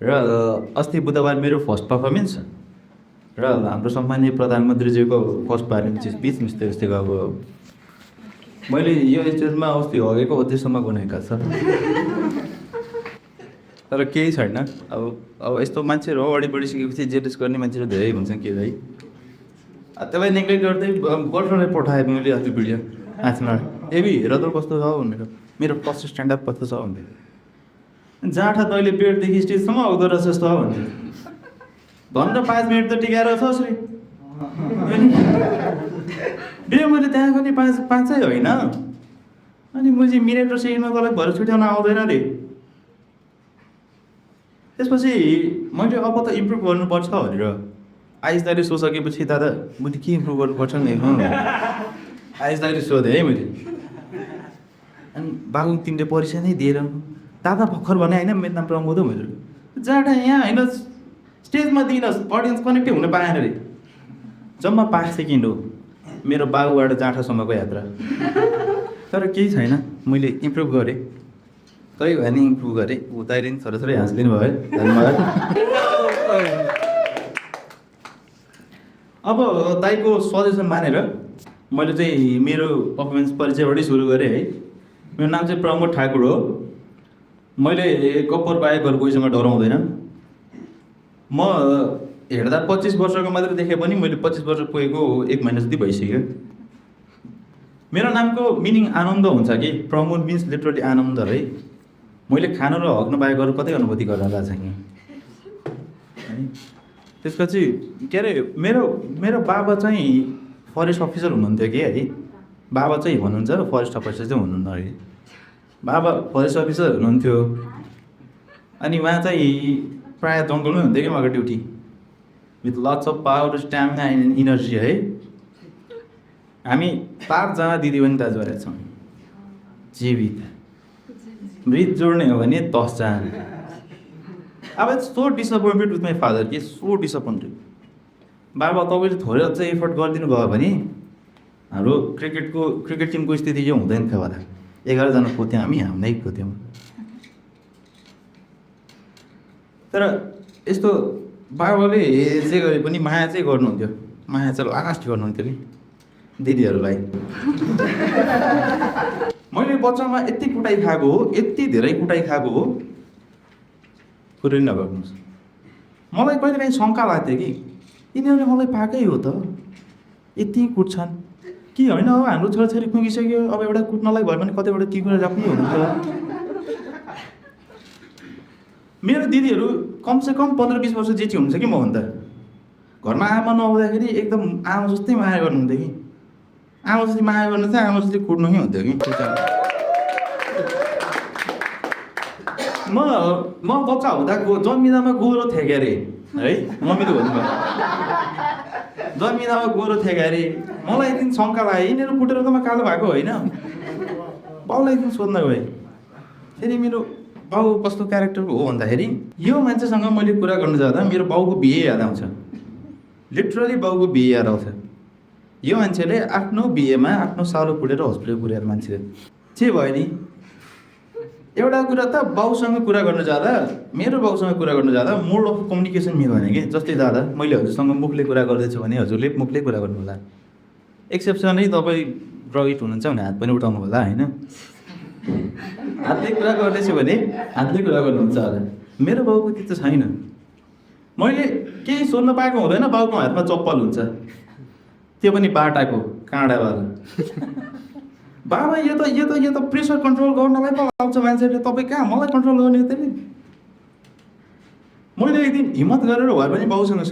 र अस्ति बुधबार मेरो फर्स्ट पर्फर्मेन्स र हाम्रो सम्मानीय प्रधानमन्त्रीजीको फर्स्ट पर्फर्मेन्स बिच मिस्टेक जस्तै अब मैले यो स्टेजमा अस्ति हगेको हो त्यसम्म गुनाइका छ तर केही छैन। अब यस्तो मान्छेहरू अगाडि बढिसकेपछि जेलेस गर्ने मान्छेहरू धेरै हुन्छन् के है। त्यसलाई नेग्लेक्ट गर्दै गर्लफ्रेन्डलाई पठाएँ मैले अस्ति भिडियो आँचमा एबी हेर त कस्तो छ भनेर मेरो फर्स्ट स्ट्यान्डअप कस्तो छ भन्दै जाँठा तैँले पेटदेखि स्टेजसम्म आउँदो रहेछ जस्तो भन्दै भन्छ 5 मिनट त टिकाएर छ श्री बिहे मैले त्यहाँ पनि पाँचै होइन अनि मैले मिनेट र सेकेन्डमा तँलाई भएर छुट्याउन आउँदैन रे। त्यसपछि मैले अब त इम्प्रुभ गर्नुपर्छ भनेर आइस दाइले सोचेपछि दादा मैले के इम्प्रुभ गर्नुपर्छ नि आइस दाइले सोधेँ है मैले। अनि बाबु तिमीले परीक्षा नै दिएर दादा भर्खर भने होइन मेरो नाम प्रमोद हो मैले जाँडा यहाँ होइन स्टेजमा दिनुहोस् अडियन्स कनेक्टै हुन पाएन रे। जम्मा 5 सेकेन्ड हो मेरो बाबुबाट जाँठासम्मको यात्रा तर केही छैन मैले इम्प्रुभ गरेँ तै भने इम्प्रुभ गरेँ उताइले नि छोराछोरी हाँसिदिनु भयो धन्यवाद। अब दाइको सजेसन मानेर मैले चाहिँ मेरो पर्फर्मेन्स परिचयबाटै सुरु गरेँ है। मेरो नाम चाहिँ प्रमोद ठाकुर हो। मैले गप्पर बाहेक अरू कोहीसँग डराउँदैन। म हेर्दा 25 वर्षको मात्र देखेँ पनि मैले 25 वर्ष पुगेको 1 महिना जति भइसक्यो। मेरो नामको मिनिङ आनन्द हुन्छ कि प्रमोद मिन्स लिटरली आनन्द है। मैले खानु र हग्नु बाहेक अरू कतै अनुभूति गर्न गएको छैन है। त्यसपछि के अरे मेरो बाबा चाहिँ फरेस्ट अफिसर हुनुहुन्थ्यो कि है। बाबा चाहिँ हुनुहुन्छ र फरेस्ट अफिसर चाहिँ हुनुहुन्न है। बाबा फरेस्ट अफिसर हुनुहुन्थ्यो अनि उहाँ चाहिँ प्रायः जङ्गलमै हुन्थ्यो कि उहाँको duty with lots of power stamina and energy है। हामी 5जना दिदीबहिनी दाजुभाइ छौँ जीवित मृत जोड्ने हो भने 10 जना। अब so disappointed with my father कि सो डिसअपोइन्टेड। बाबा तपाईँले थोरै चाहिँ एफर्ट गरिदिनु भयो भने हाम्रो क्रिकेट टिमको स्थिति चाहिँ हुँदैन थियो होला। 11 जना खोथ्यौँ हामी नै खोथ्यौँ। तर यस्तो बाबाले जे गरे पनि माया चाहिँ गर्नुहुन्थ्यो। माया चाहिँ लास्ट गर्नुहुन्थ्यो कि दिदीहरूलाई। मैले बच्चामा यति कुटाइ खाएको हो यति धेरै कुटाइ खाएको हो कुरै नगर्नुहोस्। मलाई कहिले काहीँ शङ्का लाग्थ्यो कि यिनीहरूले मलाई पाएकै हो त यति कुट्छन् कि होइन। अब हाम्रो छोराछोरी पुगिसक्यो अब एउटा कुट्नलाई भयो भने कतैबाट के कुरा राख्नु हुन्छ। मेरो दिदीहरू कमसेकम 15-20 वर्ष जेठी हुनुहुन्छ कि मभन्दा। घरमा आमा नआउँदाखेरि एकदम आमा जस्तै माया गर्नुहुन्थ्यो कि आमा जस्तै माया गर्नु चाहिँ आमा जस्तै कुट्नु नै हुन्थ्यो कि। म बच्चा हुँदा जन्मिँदामा गोरो थिएँ क्यारे है। मम्मीले भन्नुभयो जन्मिँदामा गोरो थिएँ क्यारे। मलाई एकदिन शङ्का लाग्यो यिनीहरू कुटेर त म कालो भएको होइन। बाउलाई एकदिन सोध्न गएँ फेरि मेरो बाउ कस्तो क्यारेक्टरको हो भन्दाखेरि यो मान्छेसँग मैले कुरा गर्नु जाँदा मेरो बाउको बिहे याद आउँछ। लिटरली बाउको बिहे याद आउँछ। यो मान्छेले आफ्नो बिहेमा आफ्नो सालो पुडेर हस्पिटल पुर्याएर मान्छे चाहिँ भयो नि। एउटा कुरा त बाउसँग कुरा गर्नु जाँदा मेरो बाउसँग कुरा गर्नु जाँदा मोड अफ कम्युनिकेसन मिल्दैन कि। जस्तै दादा मैले हजुरसँग मुखले कुरा गर्दैछु भने हजुरले मुखले कुरा गर्नु होला। एक्सेप्सनै तपाईँ ड्रगिट हुनुहुन्छ भने हात पनि उठाउनु होला होइन। हातले कुरा गर्दैछु भने हातले कुरा गर्नुहुन्छ होला। मेरो बाउको त्यस्तो छैन। मैले केही सोध्न पाएको हुँदैन बाउको हातमा चप्पल हुन्छ त्यो पनि बाटाको काँडावाला। बाबा यो त प्रेसर कन्ट्रोल गर्नलाई पो आउँछ मान्छेले तपाईँ कहाँ मलाई कन्ट्रोल गर्ने त नि। मैले एक दिन हिम्मत गरेर भए पनि बाउसँग